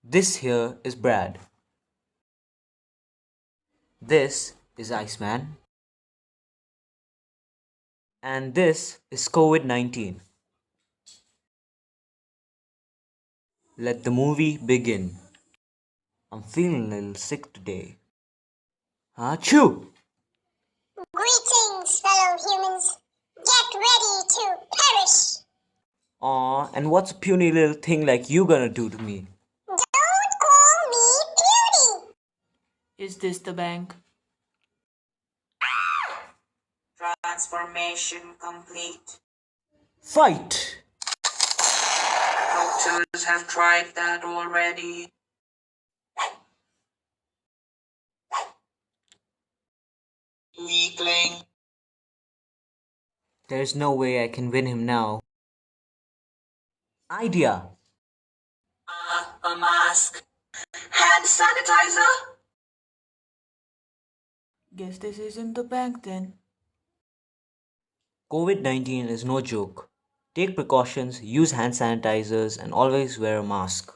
This here is Brad. This is Iceman. And this is COVID-19. Let the movie begin. I'm feeling a little sick today. Achoo! Greetings, fellow humans. Get ready to perish. Aw, and what's a puny little thing like you gonna do to me? Don't call me puny. Is this the bank? Transformation complete. Fight! Doctors have tried that already. Weakling. There's no way I can win him now. Idea! A mask. Hand sanitizer. Guess this isn't the bank then. COVID-19 is no joke. Take precautions, use hand sanitizers, and always wear a mask.